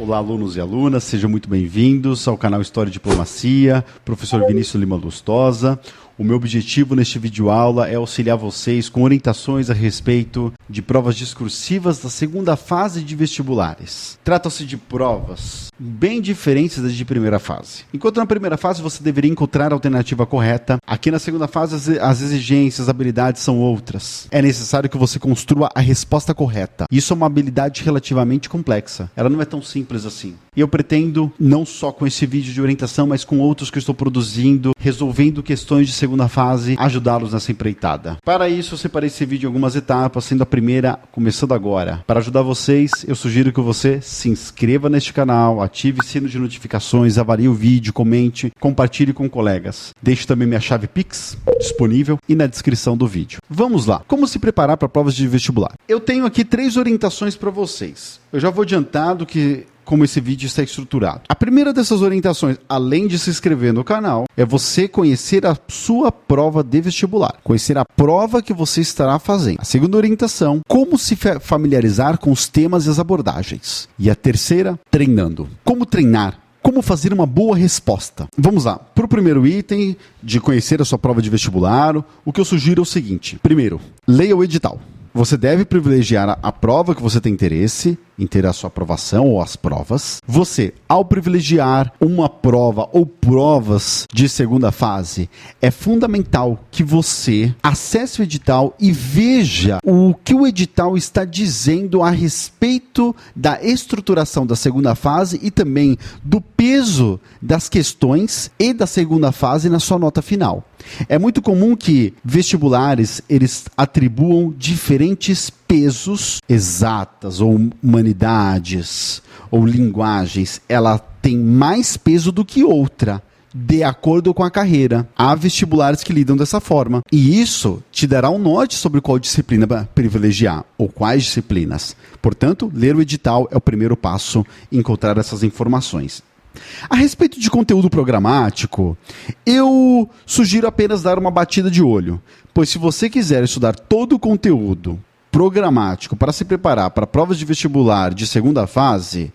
Olá, alunos e alunas, sejam muito bem-vindos ao canal História e Diplomacia, professor Vinícius Lima Lustosa. O meu objetivo neste videoaula é auxiliar vocês com orientações a respeito de provas discursivas da segunda fase de vestibulares. Trata-se de provas bem diferentes das de primeira fase. Enquanto na primeira fase você deveria encontrar a alternativa correta, aqui na segunda fase as exigências, as habilidades são outras. É necessário que você construa a resposta correta. Isso é uma habilidade relativamente complexa. Ela não é tão simples assim. E eu pretendo, não só com esse vídeo de orientação, mas com outros que eu estou produzindo, resolvendo questões de segunda fase, ajudá-los nessa empreitada. Para isso, eu separei esse vídeo em algumas etapas, sendo a primeira começando agora. Para ajudar vocês, eu sugiro que você se inscreva neste canal, ative o sino de notificações, avalie o vídeo, comente, compartilhe com colegas. Deixe também minha chave Pix disponível e na descrição do vídeo. Vamos lá. Como se preparar para provas de vestibular? Eu tenho aqui 3 orientações para vocês. Eu já vou adiantar do que como esse vídeo está estruturado. A primeira dessas orientações, além de se inscrever no canal, é você conhecer a sua prova de vestibular. Conhecer a prova que você estará fazendo. A segunda orientação, como se familiarizar com os temas e as abordagens. E a terceira, treinando. Como treinar? Como fazer uma boa resposta? Vamos lá. Para o primeiro item de conhecer a sua prova de vestibular, o que eu sugiro é o seguinte. Primeiro, leia o edital. Você deve privilegiar a prova que você tem interesse em ter a sua aprovação ou as provas. Você, ao privilegiar uma prova ou provas de segunda fase, é fundamental que você acesse o edital e veja o que o edital está dizendo a respeito da estruturação da segunda fase e também do peso das questões e da segunda fase na sua nota final. É muito comum que vestibulares eles atribuam diferentes pesos, exatas ou humanidades ou linguagens. Ela tem mais peso do que outra, de acordo com a carreira. Há vestibulares que lidam dessa forma. E isso te dará um norte sobre qual disciplina privilegiar ou quais disciplinas. Portanto, ler o edital é o primeiro passo em encontrar essas informações. A respeito de conteúdo programático, eu sugiro apenas dar uma batida de olho, pois se você quiser estudar todo o conteúdo programático para se preparar para provas de vestibular de segunda fase,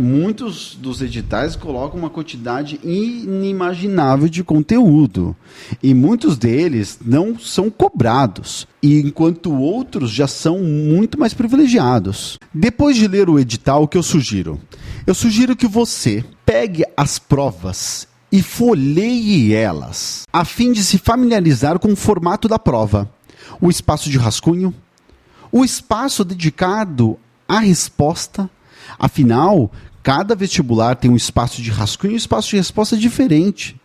muitos dos editais colocam uma quantidade inimaginável de conteúdo e muitos deles não são cobrados, enquanto outros já são muito mais privilegiados. Depois de ler o edital, o que eu sugiro? Eu sugiro que você pegue as provas e folheie elas, a fim de se familiarizar com o formato da prova. O espaço de rascunho, o espaço dedicado à resposta. Afinal, cada vestibular tem um espaço de rascunho e um espaço de resposta diferente.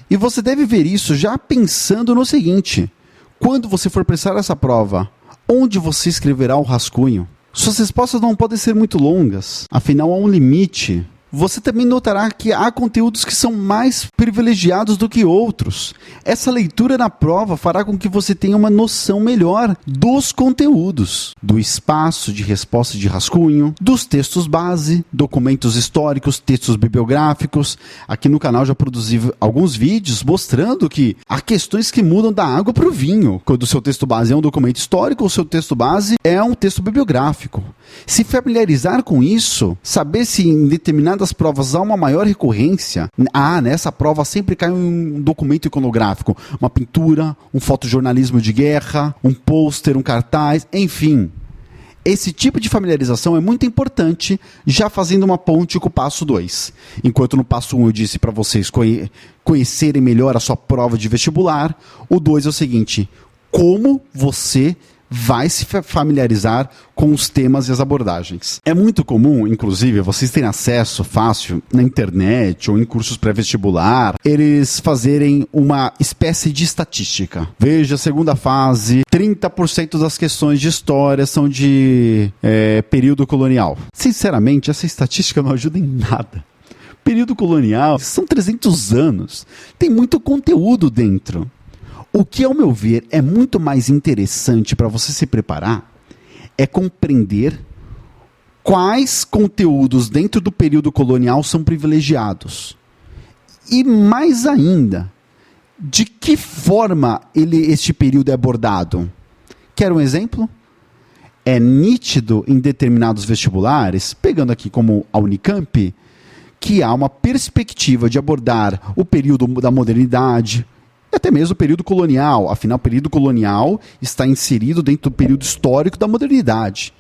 E você deve ver isso já pensando no seguinte: quando você for prestar essa prova, onde você escreverá o rascunho? Suas respostas não podem ser muito longas, afinal há um limite. Você também notará que há conteúdos que são mais privilegiados do que outros. Essa leitura na prova fará com que você tenha uma noção melhor dos conteúdos, do espaço de resposta de rascunho, dos textos base, documentos históricos, textos bibliográficos. Aqui no canal já produzi alguns vídeos mostrando que há questões que mudam da água para o vinho. Quando o seu texto base é um documento histórico ou o seu texto base é um texto bibliográfico. Se familiarizar com isso, saber se em determinadas provas há uma maior recorrência. Nessa prova sempre cai um documento iconográfico, uma pintura, um fotojornalismo de guerra, um pôster, um cartaz, enfim. Esse tipo de familiarização é muito importante, já fazendo uma ponte com o passo 2. Enquanto no passo 1 eu disse para vocês conhecerem melhor a sua prova de vestibular, o 2 é o seguinte: como você vai se familiarizar com os temas e as abordagens. É muito comum, inclusive, vocês terem acesso fácil na internet ou em cursos pré-vestibular, eles fazerem uma espécie de estatística. Veja, segunda fase, 30% das questões de história são de período colonial. Sinceramente, essa estatística não ajuda em nada. Período colonial são 300 anos. Tem muito conteúdo dentro. O que, ao meu ver, é muito mais interessante para você se preparar é compreender quais conteúdos dentro do período colonial são privilegiados. E mais ainda, de que forma este período é abordado. Quer um exemplo? é nítido em determinados vestibulares, pegando aqui como a Unicamp, que há uma perspectiva de abordar o período da modernidade, e até mesmo o período colonial. Afinal, o período colonial está inserido dentro do período histórico da modernidade.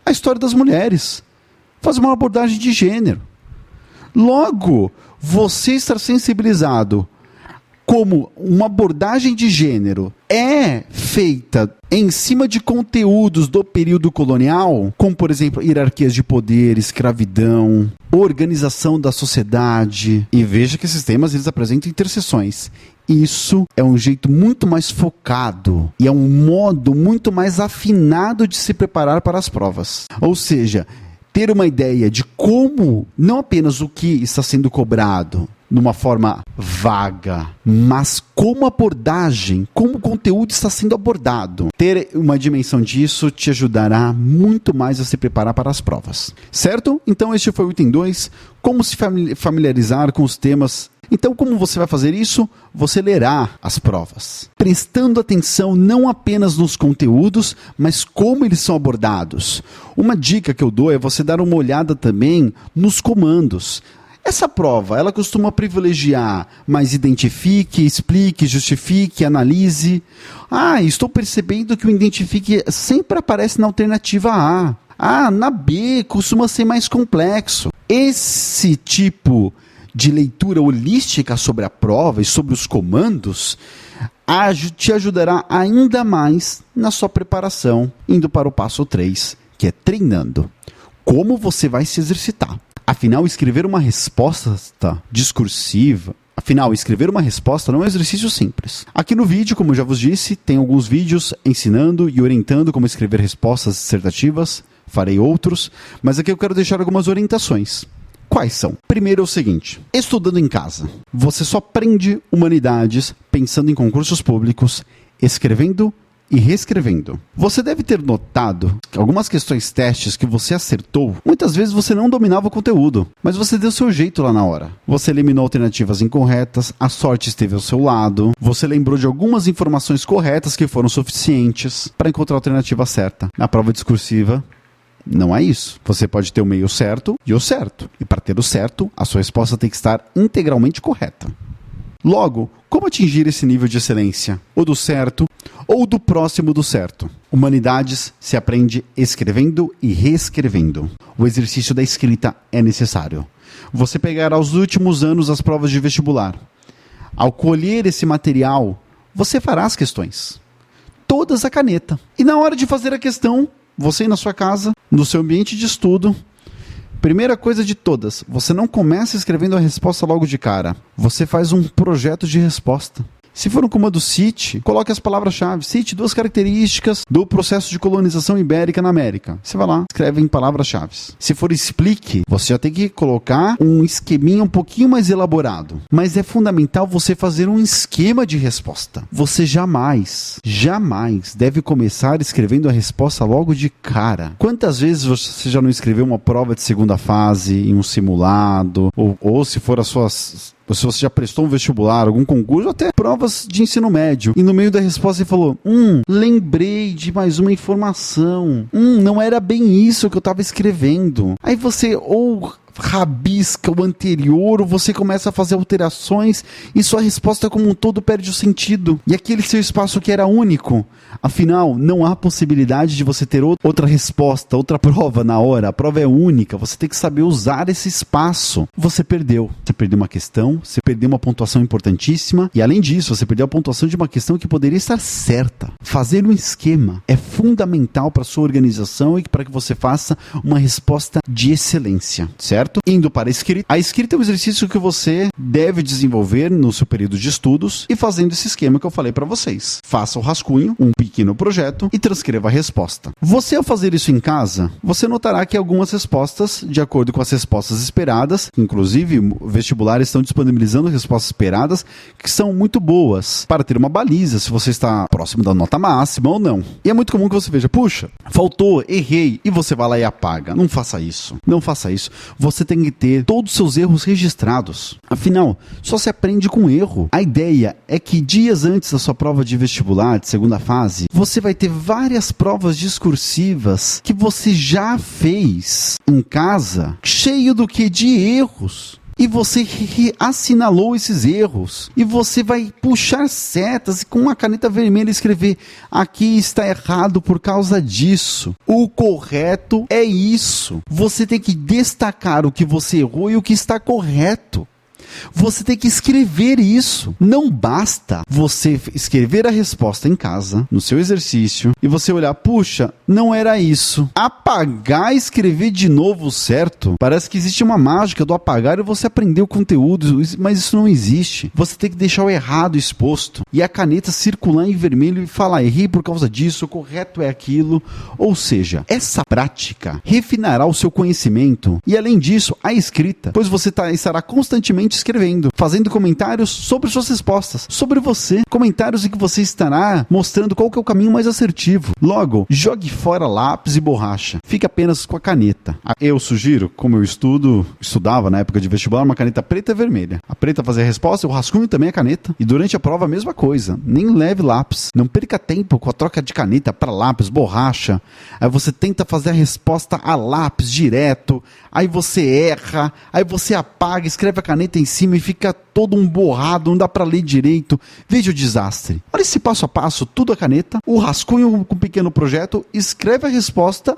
A história das mulheres. Faz uma abordagem de gênero. Logo, você estar sensibilizado como uma abordagem de gênero é feita em cima de conteúdos do período colonial, como, por exemplo, hierarquias de poder, escravidão, organização da sociedade, e veja que esses temas eles apresentam interseções. Isso é um jeito muito mais focado e é um modo muito mais afinado de se preparar para as provas. Ou seja, ter uma ideia de como, não apenas o que está sendo cobrado, numa forma vaga, mas como abordagem, como o conteúdo está sendo abordado. Ter uma dimensão disso te ajudará muito mais a se preparar para as provas. Certo? Então este foi o item 2, como se familiarizar com os temas. Então, como você vai fazer isso? Você lerá as provas, prestando atenção não apenas nos conteúdos, mas como eles são abordados. Uma dica que eu dou é você dar uma olhada também nos comandos. Essa prova, ela costuma privilegiar mais identifique, explique, justifique, analise. Estou percebendo que o identifique sempre aparece na alternativa A. Na B costuma ser mais complexo. Esse tipo de leitura holística sobre a prova e sobre os comandos te ajudará ainda mais na sua preparação, indo para o passo 3, que é treinando. Como você vai se exercitar? Afinal, escrever uma resposta discursiva, escrever uma resposta não é um exercício simples. Aqui no vídeo, como eu já vos disse, tem alguns vídeos ensinando e orientando como escrever respostas dissertativas. Farei outros, mas aqui eu quero deixar algumas orientações. Quais são? Primeiro é o seguinte: estudando em casa, você só aprende humanidades pensando em concursos públicos, escrevendo e reescrevendo. Você deve ter notado que algumas questões testes que você acertou, muitas vezes você não dominava o conteúdo, mas você deu seu jeito lá na hora. Você eliminou alternativas incorretas, a sorte esteve ao seu lado, você lembrou de algumas informações corretas que foram suficientes para encontrar a alternativa certa. Na prova discursiva, não é isso. Você pode ter o meio certo e o certo. E para ter o certo, a sua resposta tem que estar integralmente correta. Logo, como atingir esse nível de excelência? Ou do certo, ou do próximo do certo? Humanidades se aprende escrevendo e reescrevendo. O exercício da escrita é necessário. Você pegará os últimos anos das provas de vestibular. Ao colher esse material, você fará as questões. Todas a caneta. E na hora de fazer a questão, você na sua casa, no seu ambiente de estudo, primeira coisa de todas, você não começa escrevendo a resposta logo de cara. Você faz um projeto de resposta. Se for um comando cite, coloque as palavras-chave. Cite 2 características do processo de colonização ibérica na América. Você vai lá, escreve em palavras-chave. Se for explique, você já tem que colocar um esqueminha um pouquinho mais elaborado. Mas é fundamental você fazer um esquema de resposta. Você jamais deve começar escrevendo a resposta logo de cara. Quantas vezes você já não escreveu uma prova de segunda fase em um simulado? Ou se for se você já prestou um vestibular, algum concurso, até provas de ensino médio, e no meio da resposta você falou, lembrei de mais uma informação, não era bem isso que eu estava escrevendo. Aí você ou rabisca o anterior, ou você começa a fazer alterações e sua resposta como um todo perde o sentido. E aquele seu espaço que era único, afinal, não há possibilidade de você ter outra resposta, outra prova na hora. A prova é única, você tem que saber usar esse espaço. Você perdeu uma questão, você perdeu uma pontuação importantíssima, e além disso, você perdeu a pontuação de uma questão que poderia estar certa. Fazer um esquema é fundamental para a sua organização e para que você faça uma resposta de excelência, certo? Indo para a escrita. A escrita é um exercício que você deve desenvolver no seu período de estudos e fazendo esse esquema que eu falei para vocês. Faça o rascunho, um pequeno projeto e transcreva a resposta. Você, ao fazer isso em casa, você notará que algumas respostas, de acordo com as respostas esperadas, inclusive vestibulares estão disponibilizando respostas esperadas que são muito boas para ter uma baliza se você está próximo da nota máxima ou não. E é muito comum que você veja, puxa, faltou, errei, e você vai lá e apaga. Não faça isso. Não faça isso. você tem que ter todos os seus erros registrados. Afinal, só se aprende com erro. A ideia é que dias antes da sua prova de vestibular, de segunda fase, você vai ter várias provas discursivas que você já fez em casa, cheio do que? De erros. E você assinalou esses erros. E você vai puxar setas e com uma caneta vermelha escrever: aqui está errado por causa disso. O correto é isso. Você tem que destacar o que você errou e o que está correto. Você tem que escrever isso. Não basta você escrever a resposta em casa, no seu exercício, e você olhar: puxa, não era isso. Apagar e escrever de novo certo. Parece que existe uma mágica do apagar e você aprender o conteúdo, mas isso não existe. Você tem que deixar o errado exposto. E a caneta circular em vermelho e falar: errei por causa disso, o correto é aquilo. Ou seja, essa prática refinará o seu conhecimento. E além disso, a escrita, pois você estará constantemente escrevendo, fazendo comentários sobre suas respostas, sobre você, comentários em que você estará mostrando qual que é o caminho mais assertivo. Logo, jogue fora lápis e borracha, fique apenas com a caneta. Eu sugiro, como eu estudava na época de vestibular, uma caneta preta e vermelha. A preta fazia a resposta, o rascunho também a caneta, e durante a prova a mesma coisa, nem leve lápis, não perca tempo com a troca de caneta para lápis, borracha. Aí você tenta fazer a resposta a lápis direto, aí você erra, aí você apaga, escreve a caneta em cima e fica todo um borrado, não dá para ler direito. Veja o desastre. Olha esse passo a passo, tudo a caneta, o rascunho com um pequeno projeto, escreve a resposta.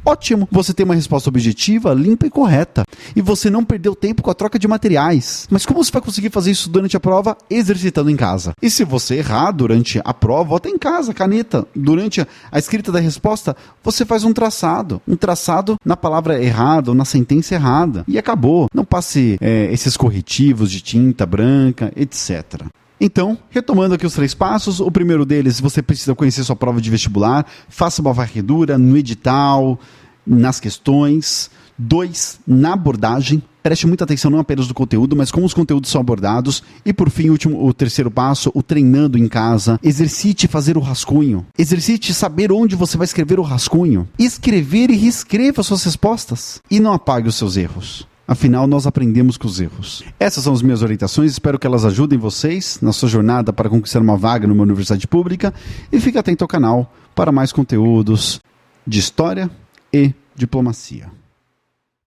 Ótimo, você tem uma resposta objetiva, limpa e correta. E você não perdeu tempo com a troca de materiais. Mas como você vai conseguir fazer isso durante a prova? Exercitando em casa. E se você errar durante a prova, volta em casa, caneta. Durante a escrita da resposta, você faz um traçado. Um traçado na palavra errada ou na sentença errada. E acabou. Não passe esses corretivos de tinta branca, etc. Então, retomando aqui os 3 passos, o primeiro deles, você precisa conhecer sua prova de vestibular, faça uma varredura no edital, nas questões. 2, na abordagem, preste muita atenção não apenas no conteúdo, mas como os conteúdos são abordados. E por fim, o terceiro passo, o treinando em casa. Exercite fazer o rascunho. Exercite saber onde você vai escrever o rascunho. Escrever e reescreva suas respostas. E não apague os seus erros. Afinal, nós aprendemos com os erros. Essas são as minhas orientações, espero que elas ajudem vocês na sua jornada para conquistar uma vaga numa universidade pública. E fique atento ao canal para mais conteúdos de história e diplomacia.